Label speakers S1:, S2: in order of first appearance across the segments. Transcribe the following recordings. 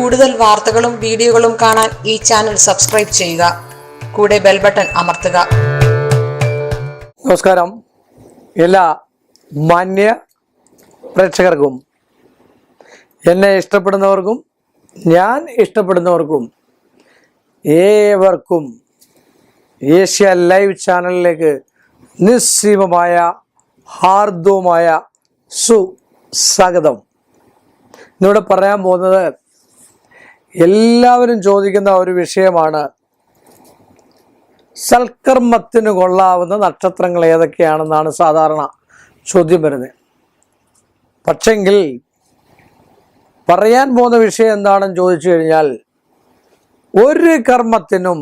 S1: കൂടുതൽ വാർത്തകളും വീഡിയോകളും കാണാൻ ഈ ചാനൽ സബ്സ്ക്രൈബ് ചെയ്യുക. കൂടെ ബെൽ ബട്ടൺ അമർത്തുക.
S2: നമസ്കാരം. എല്ലാ മാന്യ പ്രേക്ഷകർക്കും, എന്നെ ഇഷ്ടപ്പെടുന്നവർക്കും ഞാൻ ഇഷ്ടപ്പെടുന്നവർക്കും ഏവർക്കും ഏഷ്യ ലൈവ് ചാനലിലേക്ക് നിസ്സീമമായ ഹാർദവുമായ സുസ്വാഗതം. ഇന്നിവിടെ പറയാൻ പോകുന്നത് എല്ലാവരും ചോദിക്കുന്ന ഒരു വിഷയമാണ്. സൽക്കർമ്മത്തിന് കൊള്ളാവുന്ന നക്ഷത്രങ്ങൾ ഏതൊക്കെയാണെന്നാണ് സാധാരണ ചോദ്യം വരുന്നത്. പക്ഷെങ്കിൽ പറയാൻ പോകുന്ന വിഷയം എന്താണെന്ന് ചോദിച്ചു കഴിഞ്ഞാൽ, ഒരു കർമ്മത്തിനും,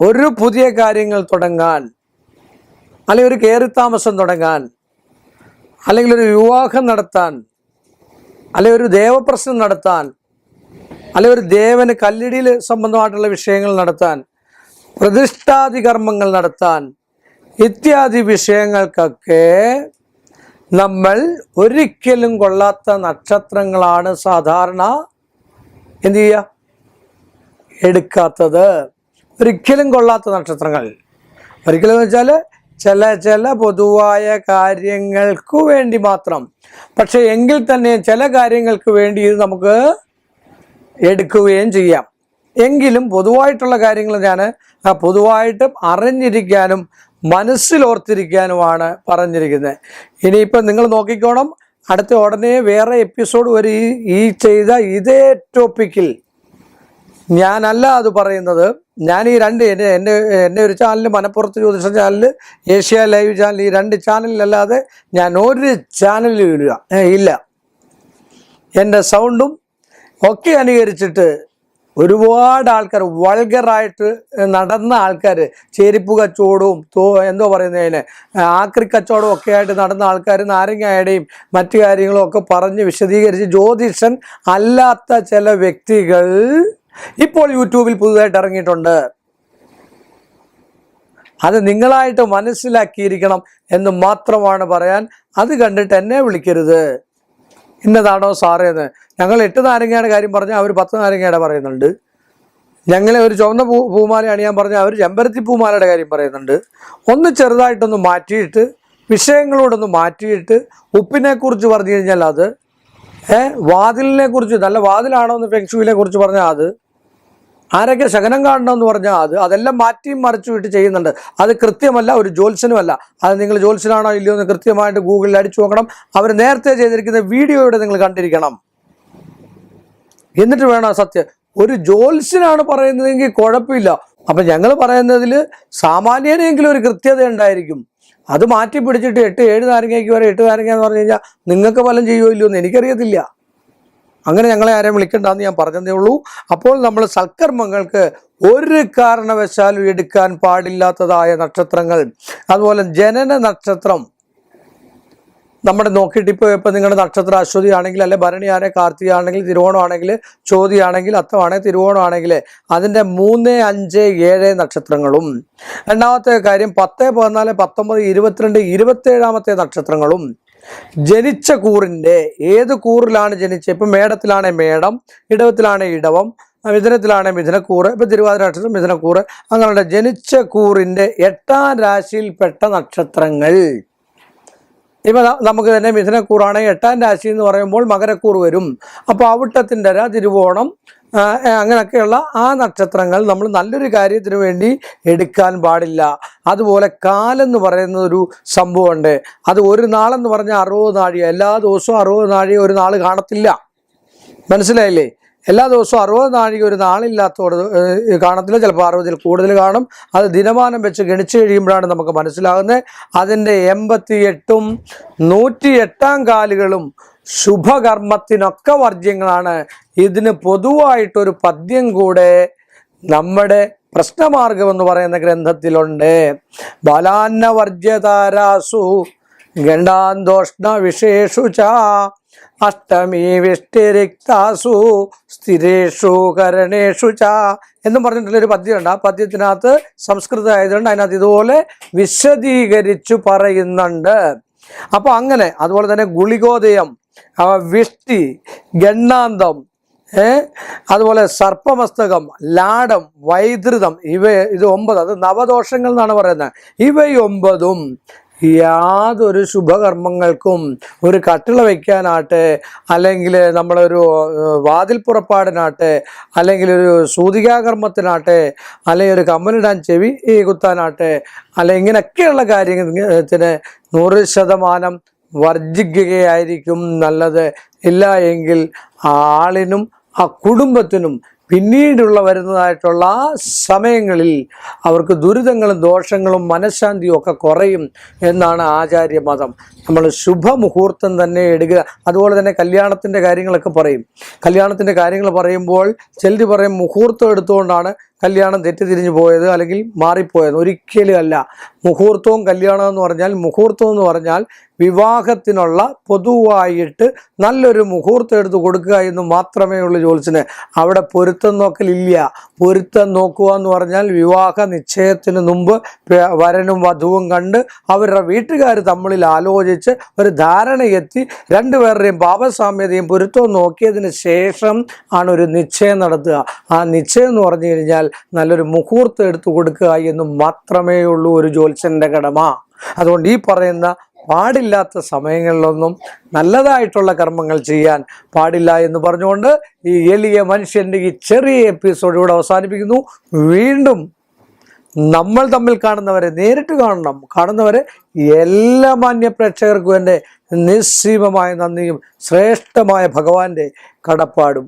S2: ഒരു പുതിയ കാര്യങ്ങൾ തുടങ്ങാൻ, അല്ലെങ്കിൽ ഒരു കയറിത്താമസം തുടങ്ങാൻ, അല്ലെങ്കിൽ ഒരു വിവാഹം നടത്താൻ, അല്ലെങ്കിൽ ഒരു ദേവപ്രശ്നം നടത്താൻ, അല്ലെങ്കിൽ ഒരു ദേവന് കല്ലിടിയിൽ സംബന്ധമായിട്ടുള്ള വിഷയങ്ങൾ നടത്താൻ, പ്രതിഷ്ഠാദി കർമ്മങ്ങൾ നടത്താൻ, ഇത്യാദി വിഷയങ്ങൾക്കൊക്കെ നമ്മൾ ഒരിക്കലും കൊള്ളാത്ത നക്ഷത്രങ്ങളാണ് സാധാരണ എന്ത് ചെയ്യുക, എടുക്കാത്തത്. ഒരിക്കലും കൊള്ളാത്ത നക്ഷത്രങ്ങൾ. ഒരിക്കലും എന്ന് വെച്ചാൽ ചില പൊതുവായ കാര്യങ്ങൾക്ക് വേണ്ടി മാത്രം. പക്ഷെ എങ്കിൽ തന്നെ ചില കാര്യങ്ങൾക്ക് വേണ്ടി ഇത് നമുക്ക് എടുക്കുകയും ചെയ്യാം. എങ്കിലും പൊതുവായിട്ടുള്ള കാര്യങ്ങൾ ഞാൻ പൊതുവായിട്ടും അറിഞ്ഞിരിക്കാനും മനസ്സിലോർത്തിരിക്കാനുമാണ് പറഞ്ഞിരിക്കുന്നത്. ഇനിയിപ്പം നിങ്ങൾ നോക്കിക്കോണം, അടുത്ത ഉടനെ വേറെ എപ്പിസോഡ് വരെ ഈ ചെയ്ത ഇതേ ടോപ്പിക്കിൽ ഞാനല്ല അത് പറയുന്നത്. ഞാൻ ഈ രണ്ട് എൻ്റെ ഒരു ചാനൽ, മനപ്പുറത്ത് ജ്യോതിഷ ചാനൽ, ഏഷ്യ ലൈവ് ചാനൽ, ഈ രണ്ട് ചാനലിലല്ലാതെ ഞാൻ ഒരു ചാനലിൽ ഇല്ല. എൻ്റെ സൗണ്ടും ഒക്കെ അനുകരിച്ചിട്ട് ഒരുപാട് ആൾക്കാർ, വൾഗറായിട്ട് നടന്ന ആൾക്കാർ, ചെരുപ്പ് കച്ചവടവും എന്തോ പറയുന്നതിന് ആക്രി കച്ചവടവും ഒക്കെ ആയിട്ട് നടന്ന ആൾക്കാർ നാരങ്ങയുടെയും മറ്റു കാര്യങ്ങളും ഒക്കെ പറഞ്ഞ് വിശദീകരിച്ച് ജ്യോതിഷൻ അല്ലാത്ത ചില വ്യക്തികൾ ഇപ്പോൾ യൂട്യൂബിൽ പുതുതായിട്ട് ഇറങ്ങിയിട്ടുണ്ട്. അത് നിങ്ങളായിട്ട് മനസ്സിലാക്കിയിരിക്കണം എന്ന് മാത്രമാണ് പറയാൻ. അത് കണ്ടിട്ട് എന്നെ വിളിക്കരുത്, ഇന്നതാണോ സാറേ എന്ന്. ഞങ്ങൾ 8 നാരങ്ങയുടെ കാര്യം പറഞ്ഞാൽ അവർ 10 നാരങ്ങയുടെ പറയുന്നുണ്ട്. ഞങ്ങളെ ഒരു ചുവന്ന പൂമാല അണിയാൻ പറഞ്ഞാൽ അവർ ചെമ്പരത്തി പൂമാലയുടെ കാര്യം പറയുന്നുണ്ട്. ഒന്ന് ചെറുതായിട്ടൊന്ന് മാറ്റിയിട്ട്, വിഷയങ്ങളോടൊന്ന് മാറ്റിയിട്ട്, ഉപ്പിനെ കുറിച്ച് പറഞ്ഞു കഴിഞ്ഞാൽ അത്, വാതിലിനെ കുറിച്ച്, നല്ല വാതിലാണോ എന്ന് ഫെങ്ഷുവിനെ കുറിച്ച് പറഞ്ഞാൽ അത്, ആരൊക്കെ ശകനം കാണണമെന്ന് പറഞ്ഞാൽ അത്, അതെല്ലാം മാറ്റിയും മറിച്ചു വിട്ട് ചെയ്യുന്നുണ്ട്. അത് കൃത്യമല്ല, ഒരു ജ്യോത്സ്യനുമല്ല. അത് നിങ്ങൾ ജ്യോത്സ്യനാണോ ഇല്ലയോ എന്ന് കൃത്യമായിട്ട് ഗൂഗിളിൽ അടിച്ചു നോക്കണം. അവർ നേരത്തെ ചെയ്തിരിക്കുന്ന വീഡിയോയുടെ നിങ്ങൾ കണ്ടിരിക്കണം. എന്നിട്ട് വേണം സത്യം. ഒരു ജ്യോത്സ്യനാണ് പറയുന്നതെങ്കിൽ കുഴപ്പമില്ല. അപ്പം ഞങ്ങൾ പറയുന്നതിൽ സാമാന്യനെങ്കിലും ഒരു കൃത്യത ഉണ്ടായിരിക്കും. അത് മാറ്റി പിടിച്ചിട്ട് 8-7 നാരങ്ങയ്ക്ക് വരെ 8 നാരങ്ങ എന്ന് പറഞ്ഞു കഴിഞ്ഞാൽ നിങ്ങൾക്ക് ഫലം ചെയ്യുമോ ഇല്ലയോ എന്ന് എനിക്കറിയത്തില്ല. അങ്ങനെ ഞങ്ങളെ ആരെയും വിളിക്കണ്ടെന്ന് ഞാൻ പറഞ്ഞതേ ഉള്ളൂ. അപ്പോൾ നമ്മൾ സൽക്കർമ്മങ്ങൾക്ക് ഒരു കാരണവശാലും എടുക്കാൻ പാടില്ലാത്തതായ നക്ഷത്രങ്ങൾ, അതുപോലെ ജനന നക്ഷത്രം നമ്മുടെ നോക്കിയിട്ട് ഇപ്പം നിങ്ങളുടെ നക്ഷത്രം അശ്വതി ആണെങ്കിൽ, അല്ലെ ഭരണി ആണെങ്കിൽ, കാർത്തിക ആണെങ്കിൽ, തിരുവോണം ആണെങ്കിൽ, ചോതി ആണെങ്കിൽ, അത്തമാണെങ്കിൽ, തിരുവോണം ആണെങ്കിൽ അതിൻ്റെ 3, 5, 7 നക്ഷത്രങ്ങളും, രണ്ടാമത്തെ കാര്യം 10, 14, 19, 22, 27 നക്ഷത്രങ്ങളും, ജനിച്ച കൂറിൻ്റെ ഏത് കൂറിലാണ് ജനിച്ചത്, ഇപ്പം മേടത്തിലാണെ മേടം, ഇടവത്തിലാണെ ഇടവം, മിഥുനത്തിലാണെ മിഥുനക്കൂറ്, ഇപ്പം തിരുവാതിര നക്ഷത്രം മിഥുനക്കൂറ്, അങ്ങനെ ജനിച്ച കൂറിൻ്റെ 8ാം രാശിയിൽപ്പെട്ട നക്ഷത്രങ്ങൾ. ഇപ്പം നമുക്ക് തന്നെ മിഥുനക്കൂറാണെങ്കിൽ 8ാം രാശി എന്ന് പറയുമ്പോൾ മകരക്കൂറ് വരും. അപ്പോൾ അവിട്ടത്തിൻ്റെ തിരുവോണം, അങ്ങനെയൊക്കെയുള്ള ആ നക്ഷത്രങ്ങൾ നമ്മൾ നല്ലൊരു കാര്യത്തിന് വേണ്ടി എടുക്കാൻ പാടില്ല. അതുപോലെ കാലെന്ന് പറയുന്ന ഒരു സംഭവമുണ്ട്. അത് ഒരു നാളെന്ന് പറഞ്ഞാൽ 60 നാഴിക. എല്ലാ ദിവസവും 60 നാഴിക ഒരു നാൾ കാണത്തില്ല. മനസ്സിലായില്ലേ? എല്ലാ ദിവസവും 60 നാഴിക ഒരു നാളില്ലാത്തോട് കാണത്തില്ല. ചിലപ്പോൾ 60-ൽ കൂടുതൽ കാണും. അത് ദിനമാനം വെച്ച് ഗണിച്ചു കഴിയുമ്പോഴാണ് നമുക്ക് മനസ്സിലാകുന്നത്. അതിൻ്റെ 88ഉം 108 കാലുകളും ശുഭകർമ്മത്തിനൊക്കെ വർജ്യങ്ങളാണ്. ഇതിന് പൊതുവായിട്ടൊരു പദ്യം കൂടെ നമ്മുടെ പ്രശ്നമാർഗം എന്ന് പറയുന്ന ഗ്രന്ഥത്തിലുണ്ട്. ബാലാന്ന വർജ്യതാരാസു ഗണ്ഡാന്തോഷ്ണ വിശേഷു ച അഷ്ടമീ വിഷ്ടിരിക്താസു സ്ഥിരേഷു കരണേഷു ച എന്നും പറഞ്ഞിട്ടുള്ളൊരു പദ്യമുണ്ട്. ആ പദ്യത്തിനകത്ത് സംസ്കൃതം ആയതുകൊണ്ട് അതിനകത്ത് ഇതുപോലെ വിശദീകരിച്ചു പറയുന്നുണ്ട്. അപ്പോൾ അങ്ങനെ അതുപോലെ തന്നെ ഗുളികോദയം, വിഷ്ടി, ഗണ്ണാന്തം, അതുപോലെ സർപ്പമസ്തകം, ലാടം, വൈദ്യുതം, ഇത് 9, അത് നവദോഷങ്ങൾ എന്നാണ് പറയുന്നത്. ഇവയൊമ്പതും യാതൊരു ശുഭകർമ്മങ്ങൾക്കും, ഒരു കട്ടിള വയ്ക്കാനാട്ടെ, അല്ലെങ്കിൽ നമ്മളൊരു വാതിൽ പുറപ്പാടിനാട്ടെ, അല്ലെങ്കിൽ ഒരു സൂതികാകർമ്മത്തിനാട്ടെ, അല്ലെങ്കിൽ ഒരു കമ്മലിടാൻ ചെവി കുത്താനാട്ടെ, അല്ലെ ഇങ്ങനെയൊക്കെയുള്ള കാര്യത്തിന് 100% വർജിക്കുകയായിരിക്കും നല്ലത്. ഇല്ല എങ്കിൽ ആളിനും ആ കുടുംബത്തിനും പിന്നീടുള്ള വരുന്നതായിട്ടുള്ള സമയങ്ങളിൽ അവർക്ക് ദുരിതങ്ങളും ദോഷങ്ങളും മനഃശാന്തിയും ഒക്കെ കുറയും എന്നാണ് ആചാര്യമതം. നമ്മൾ ശുഭമുഹൂർത്തം തന്നെ എടുക്കുക. അതുപോലെ തന്നെ കല്യാണത്തിൻ്റെ കാര്യങ്ങളൊക്കെ പറയും. കല്യാണത്തിൻ്റെ കാര്യങ്ങൾ പറയുമ്പോൾ ചിലർ പറയും മുഹൂർത്തം എടുത്തുകൊണ്ടാണ് കല്യാണം തെറ്റിതിരിഞ്ഞു പോയത് അല്ലെങ്കിൽ മാറിപ്പോയത്. ഒരിക്കലും അല്ല. മുഹൂർത്തവും കല്യാണം എന്ന് പറഞ്ഞാൽ, മുഹൂർത്തം എന്ന് പറഞ്ഞാൽ വിവാഹത്തിനുള്ള പൊതുവായിട്ട് നല്ലൊരു മുഹൂർത്തം എടുത്ത് കൊടുക്കുക എന്ന് മാത്രമേ ഉള്ളൂ ജ്യോത്സ്യന്. അവിടെ പൊരുത്തം നോക്കലില്ല. പൊരുത്തം നോക്കുക എന്ന് പറഞ്ഞാൽ വിവാഹ നിശ്ചയത്തിന് മുമ്പ് വരനും വധുവും കണ്ട് അവരുടെ വീട്ടുകാർ തമ്മിൽ ആലോചിച്ച് ഒരു ധാരണയെത്തി രണ്ടുപേരുടെയും പാപസാമ്യതയും പൊരുത്തവും നോക്കിയതിന് ശേഷം ആണ് ഒരു നിശ്ചയം നടത്തുക. ആ നിശ്ചയം എന്ന് പറഞ്ഞു കഴിഞ്ഞാൽ നല്ലൊരു മുഹൂർത്തം എടുത്തു കൊടുക്കുക എന്ന് മാത്രമേ ഉള്ളൂ ഒരു ജ്യോത്സ്യന്റെ കടമ. അതുകൊണ്ട് ഈ പറയുന്ന പാടില്ലാത്ത സമയങ്ങളിലൊന്നും നല്ലതായിട്ടുള്ള കർമ്മങ്ങൾ ചെയ്യാൻ പാടില്ല എന്ന് പറഞ്ഞുകൊണ്ട് ഈ എളിയ മനുഷ്യൻ്റെ ഈ ചെറിയ എപ്പിസോഡ് ഇവിടെ അവസാനിപ്പിക്കുന്നു. വീണ്ടും നമ്മൾ തമ്മിൽ കാണുന്നവരെ നേരിട്ട് കാണുന്നവരെ എല്ലാ മാന്യ പ്രേക്ഷകർക്കും എൻ്റെ നിസ്സീമമായ നന്ദിയും ശ്രേഷ്ഠമായ ഭഗവാന്റെ കടപ്പാടും.